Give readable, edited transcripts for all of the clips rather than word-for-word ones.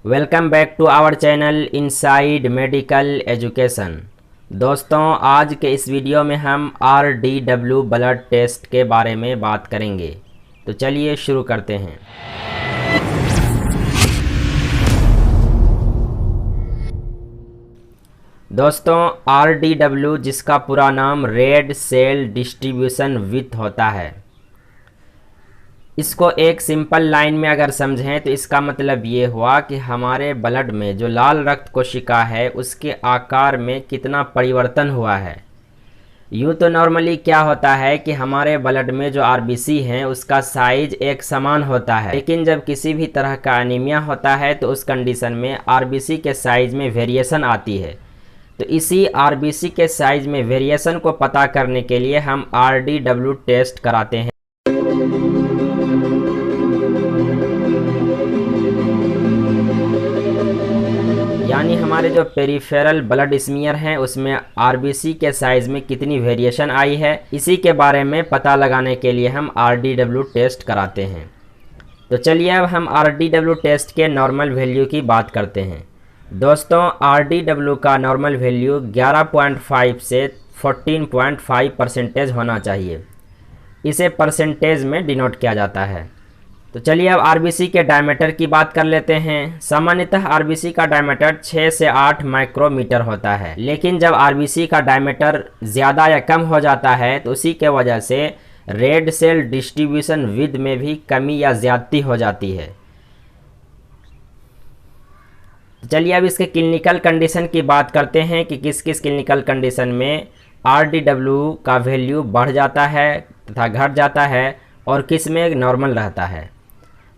Welcome back to our channel inside medical education. दोस्तों, आज के इस वीडियो में हम RDW ब्लड टेस्ट के बारे में बात करेंगे। तो चलिए शुरू करते हैं। दोस्तों, RDW जिसका पूरा नाम रेड सेल डिस्ट्रीब्यूशन विथ होता है, इसको एक सिंपल लाइन में अगर समझें तो इसका मतलब ये हुआ कि हमारे ब्लड में जो लाल रक्त कोशिका है उसके आकार में कितना परिवर्तन हुआ है। यूँ तो नॉर्मली क्या होता है कि हमारे ब्लड में जो आरबीसी हैं उसका साइज एक समान होता है, लेकिन जब किसी भी तरह का एनीमिया होता है तो उस कंडीशन में आरबीसी के साइज में वेरिएशन आती है। तो इसी आरबीसी के साइज में वेरिएशन को पता करने के लिए हम RDW टेस्ट कराते हैं। यानी हमारे जो पेरिफेरल ब्लड स्मीयर हैं उसमें आरबीसी के साइज में कितनी वेरिएशन आई है, इसी के बारे में पता लगाने के लिए हम RDW टेस्ट कराते हैं। तो चलिए अब हम RDW टेस्ट के नॉर्मल वैल्यू की बात करते हैं। दोस्तों, RDW का नॉर्मल वैल्यू 11.5 से 14.5% होना चाहिए। इसे परसेंटेज में डिनोट किया जाता है। तो चलिए अब आरबीसी के डायमीटर की बात कर लेते हैं। सामान्यतः आरबीसी का डायमीटर 6 से 8 माइक्रोमीटर होता है, लेकिन जब आरबीसी का डायमीटर ज़्यादा या कम हो जाता है तो उसी के वजह से रेड सेल डिस्ट्रीब्यूशन विथ में भी कमी या ज़्यादती हो जाती है। चलिए अब इसके क्लिनिकल कंडीशन की बात करते हैं कि किस किस क्लिनिकल कंडीशन में RDW का वैल्यू बढ़ जाता है तथा घट जाता है और किस में नॉर्मल रहता है।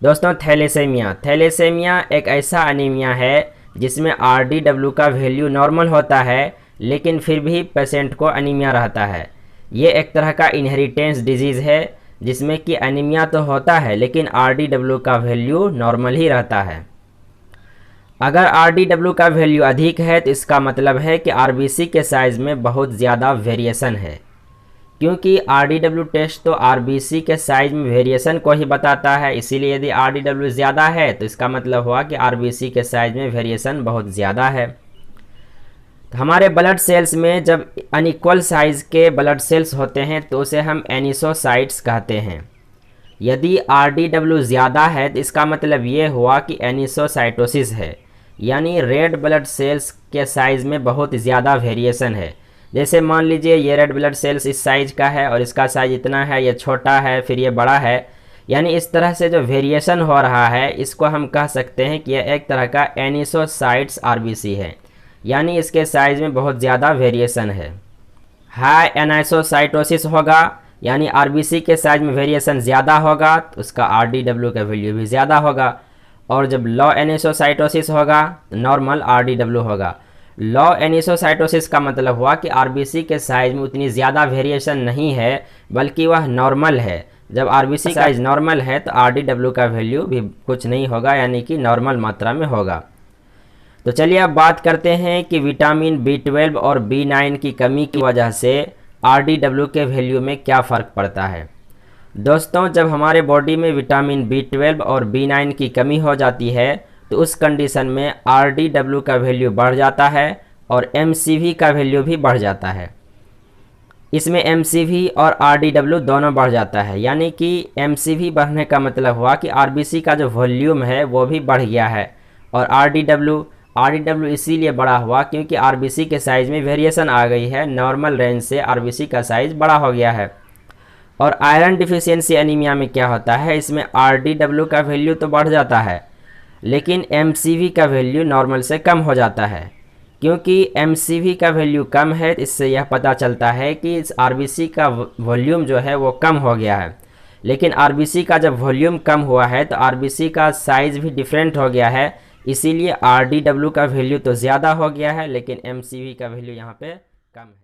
दोस्तों, थैलेसेमिया एक ऐसा एनीमिया है जिसमें RDW का वैल्यू नॉर्मल होता है, लेकिन फिर भी पेशेंट को एनीमिया रहता है। ये एक तरह का इनहेरिटेंस डिजीज़ है जिसमें कि एनीमिया तो होता है लेकिन RDW का वैल्यू नॉर्मल ही रहता है। अगर RDW का वैल्यू अधिक है तो इसका मतलब है कि आरबीसी के साइज़ में बहुत ज़्यादा वेरिएशन है, क्योंकि RDW टेस्ट तो आरबीसी के साइज में वेरिएशन को ही बताता है। इसीलिए यदि RDW ज़्यादा है तो इसका मतलब हुआ कि आरबीसी के साइज में वेरिएशन बहुत ज़्यादा है। तो हमारे ब्लड सेल्स में जब अनइक्वल साइज़ के ब्लड सेल्स होते हैं तो उसे हम एनिसोसाइट्स कहते हैं। यदि RDW ज़्यादा है तो इसका मतलब ये हुआ कि एनिसोसाइटोसिस है, यानी रेड ब्लड सेल्स के साइज़ में बहुत ज़्यादा वेरिएशन है। जैसे मान लीजिए ये रेड ब्लड सेल्स इस साइज़ का है और इसका साइज इतना है, ये छोटा है, फिर ये बड़ा है। यानी इस तरह से जो वेरिएशन हो रहा है इसको हम कह सकते हैं कि यह एक तरह का एनिसोसाइट्स आरबीसी है, यानी इसके साइज़ में बहुत ज़्यादा वेरिएशन है। हाई एनिसोसाइटोसिस होगा, यानी आरबीसी के साइज में वेरिएशन ज़्यादा होगा तो उसका RDW का वैल्यू भी ज़्यादा होगा। और जब लो एनिसोसाइटोसिस होगा तो नॉर्मल RDW होगा। लो एनिसोसाइटोसिस का मतलब हुआ कि आरबीसी के साइज में उतनी ज़्यादा वेरिएशन नहीं है, बल्कि वह नॉर्मल है। जब आरबीसी साइज नॉर्मल है तो RDW का वैल्यू भी कुछ नहीं होगा, यानी कि नॉर्मल मात्रा में होगा। तो चलिए अब बात करते हैं कि विटामिन B12 और B9 की कमी की वजह से RDW के वैल्यू में क्या फ़र्क पड़ता है। दोस्तों, जब हमारे बॉडी में विटामिन B12 और B9 की कमी हो जाती है तो उस कंडीशन में RDW का वैल्यू बढ़ जाता है और MCV का वैल्यू भी बढ़ जाता है। इसमें MCV और RDW दोनों बढ़ जाता है, यानी कि MCV बढ़ने का मतलब हुआ कि आरबीसी का जो वॉल्यूम है वो भी बढ़ गया है। और RDW इसीलिए बड़ा हुआ क्योंकि आरबीसी के साइज़ में वेरिएशन आ गई है, नॉर्मल रेंज से आरबीसी का साइज़ बड़ा हो गया है। और आयरन डिफिशियंसी एनीमिया में क्या होता है, इसमें RDW का वैल्यू तो बढ़ जाता है लेकिन MCV का वैल्यू नॉर्मल से कम हो जाता है। क्योंकि MCV का वैल्यू कम है, इससे यह पता चलता है कि इस आरबीसी का वॉल्यूम जो है वो कम हो गया है। लेकिन आरबीसी का जब वॉल्यूम कम हुआ है तो आरबीसी का साइज़ भी डिफरेंट हो गया है, इसीलिए RDW का वैल्यू तो ज़्यादा हो गया है लेकिन MCV का वैल्यू यहाँ पे कम है।